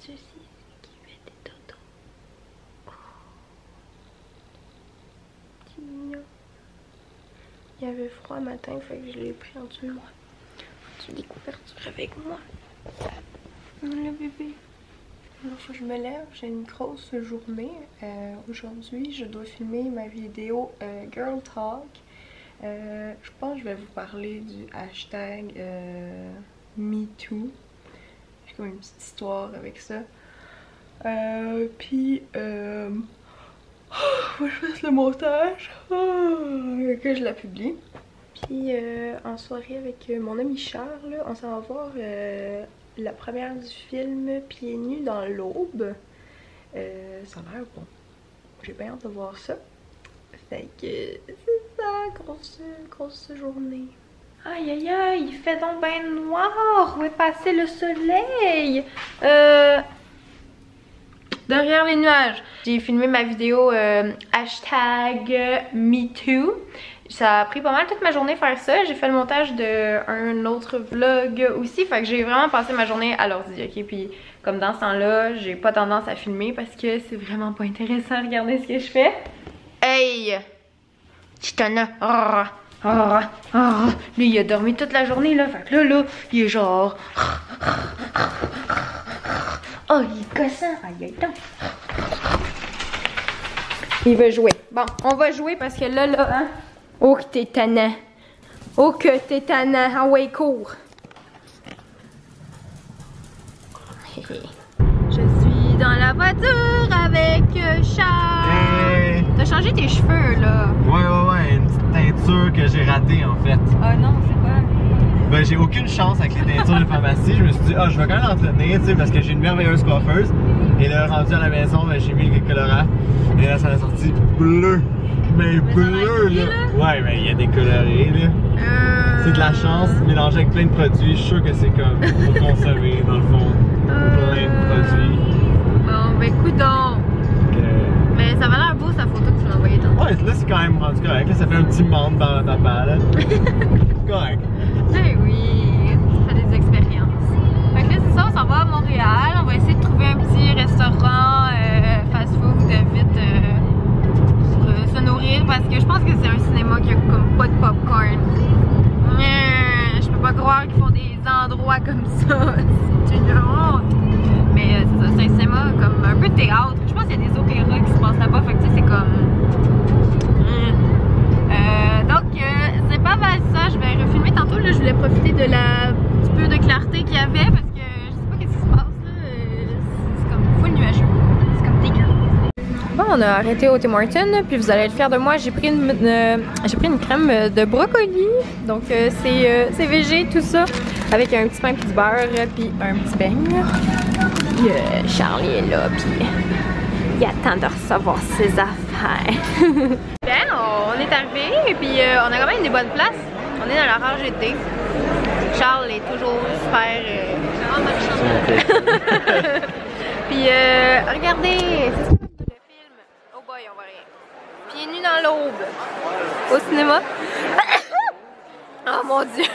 ceci qui fait des tontons. Oh. Petit mignon. Il y avait froid matin, fait que je l'ai pris en dessous de moi. En dessous des couvertures avec moi. Le bébé. Il faut que je me lève, j'ai une grosse journée. Aujourd'hui, je dois filmer ma vidéo Girl Talk. Je pense que je vais vous parler du hashtag MeToo. J'ai comme une petite histoire avec ça. Puis, faut que je fasse le montage, que je la publie. Puis, en soirée avec mon ami Charles, on s'en va voir la première du film Pieds nus dans l'aube. Ça a l'air bon. J'ai bien hâte de voir ça. Fait que c'est ça, grosse journée. Aïe aïe aïe, il fait donc bien noir. Où est passé le soleil? Derrière les nuages. J'ai filmé ma vidéo hashtag MeToo. Ça a pris pas mal toute ma journée faire ça. J'ai fait le montage d'un autre vlog aussi. Fait que j'ai vraiment passé ma journée à l'ordi, ok? Puis comme dans ce temps-là, j'ai pas tendance à filmer parce que c'est vraiment pas intéressant. Regardez ce que je fais. Hey! Chitana! Lui, il a dormi toute la journée là. Fait que là, il est genre... Oh, il est gossant! Aïe, aïe, il veut jouer. Bon, on va jouer parce que là, hein? Oh que t'es tannant. Oh que t'es tannant. Ah ouais, cours. Je suis dans la voiture avec Charles. Hey. T'as changé tes cheveux, là. Ouais, une petite teinture que j'ai ratée, en fait. Ah non, c'est quoi? Ben, j'ai aucune chance avec les teintures de pharmacie. Je me suis dit, je vais quand même l'entretenir, tu sais, parce que j'ai une merveilleuse coiffeuse. Et là, rendu à la maison, ben, j'ai mis le colorant. Et là, ça a sorti bleu. Mais bleu, là. Ouais, mais il y a des colorés, là. C'est de la chance, mélangé avec plein de produits. Je suis sûr que c'est comme pour consommer, dans le fond. Plein de produits. Bon, ben, coudonc. Mais ça va l'air beau, sa photo que tu m'as envoyée tantôt. Ouais, là, c'est quand même rendu correct. Là, ça fait un petit monde dans ta balle, là. Correct. Eh oui, ça fait des expériences. Fait que là, c'est ça, on s'en va à Montréal. On va essayer de trouver un petit restaurant fast-food vite pour se nourrir parce que je pense que c'est un cinéma qui a comme pas de popcorn. Je peux pas croire qu'ils font des endroits comme ça. C'est une honte. Mais c'est ça, c'est un cinéma comme un peu théâtre. Je pense qu'il y a des opéras qui se passent là-bas. Fait que tu sais, c'est comme... Donc, c'est pas mal ça. Je vais refilmer tantôt. Là, je voulais profiter de la petit peu de clarté qu'il y avait parce que je sais pas qu'est-ce qui se passe là. C'est comme full nuageux. C'est comme dégueu. Bon, on a arrêté au Tim Hortons, puis vous allez être fiers de moi. J'ai pris une crème de brocoli. Donc, c'est végé, tout ça. Avec un petit pain puis du beurre, puis un petit beigne. Puis, Charlie est là, puis il attend de recevoir ses affaires. Bien, on est arrivé et puis on a quand même des bonnes places. On est dans la rangée D. Charles est toujours super... Puis regardez, c'est ça le film. Oh boy, on voit rien. Pieds nus dans l'aube. Au cinéma. Oh mon dieu.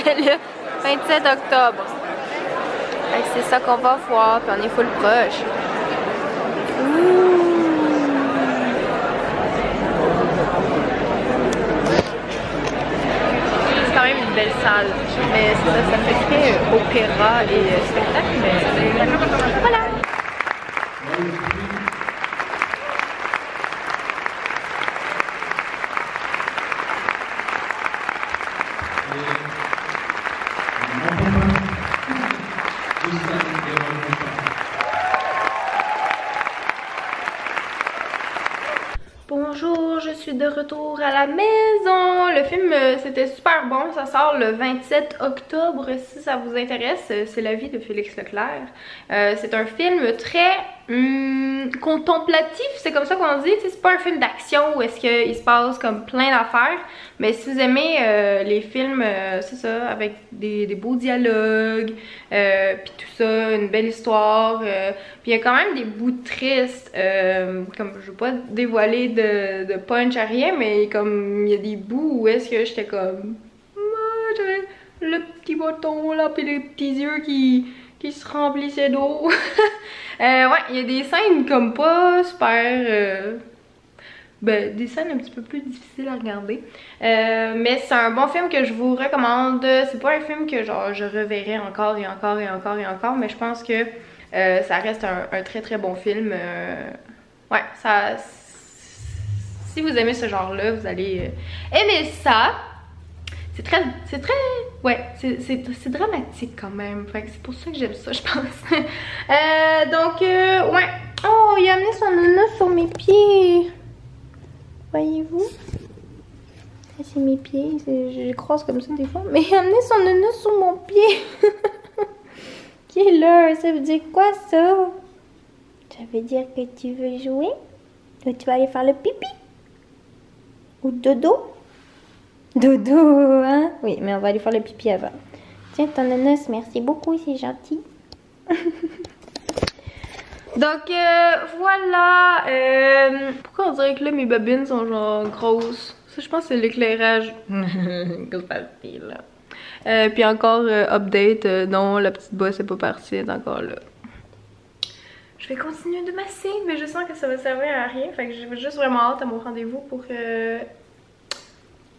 Le 27 octobre. C'est ça qu'on va voir, puis on est full proche. C'est quand même une belle salle, mais ça fait très opéra et spectacle, mais voilà. Bonjour, je suis de retour à la maison. Le film, c'était super bon. Ça sort le 27 octobre, si ça vous intéresse. C'est la vie de Félix Leclerc. C'est un film très contemplatif, c'est comme ça qu'on dit. C'est pas un film d'action où est-ce qu'il se passe comme plein d'affaires. Mais si vous aimez les films, c'est ça, avec des beaux dialogues, puis tout ça, une belle histoire. Puis il y a quand même des bouts tristes. Comme je veux pas dévoiler de punch à rien, mais comme il y a des bouts où est-ce que j'étais comme... j'avais le petit bâton là, puis les petits yeux qui qui se remplissait d'eau. Ouais, il y a des scènes comme pas super... ben, des scènes un petit peu plus difficiles à regarder. Mais c'est un bon film que je vous recommande. C'est pas un film que genre je reverrai encore et encore et encore et encore, mais je pense que ça reste un très très bon film. Ouais, ça... Si vous aimez ce genre-là, vous allez aimer ça. C'est très... Ouais, c'est dramatique quand même. Fait que c'est pour ça que j'aime ça, je pense. Donc, ouais. Oh, il a amené son nounours sur mes pieds. Voyez-vous? Ça, c'est mes pieds. Je croise comme ça des fois. Mais il a amené son nounours sur mon pied. Qui est là? Ça veut dire quoi, ça? Ça veut dire que tu veux jouer? Ou tu vas aller faire le pipi? Ou dodo? Dodo, hein? Oui, mais on va aller faire le pipi avant. Tiens, ton nounours, merci beaucoup, c'est gentil. Donc, voilà. Pourquoi on dirait que là, mes babines sont genre grosses? Ça, je pense que c'est l'éclairage. Qu'est-ce que ça fait, là? Puis encore, update, non, la petite bosse est pas partie, elle est encore là. Je vais continuer de masser, mais je sens que ça va servir à rien. Fait que j'ai juste vraiment hâte à mon rendez-vous pour que...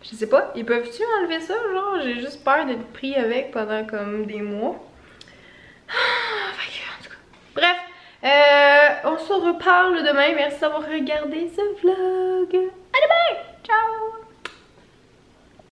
Je sais pas, ils peuvent-tu enlever ça? Genre, j'ai juste peur d'être pris avec pendant comme des mois. Fait que, en tout cas. Bref, on se reparle demain. Merci d'avoir regardé ce vlog. À demain! Ciao!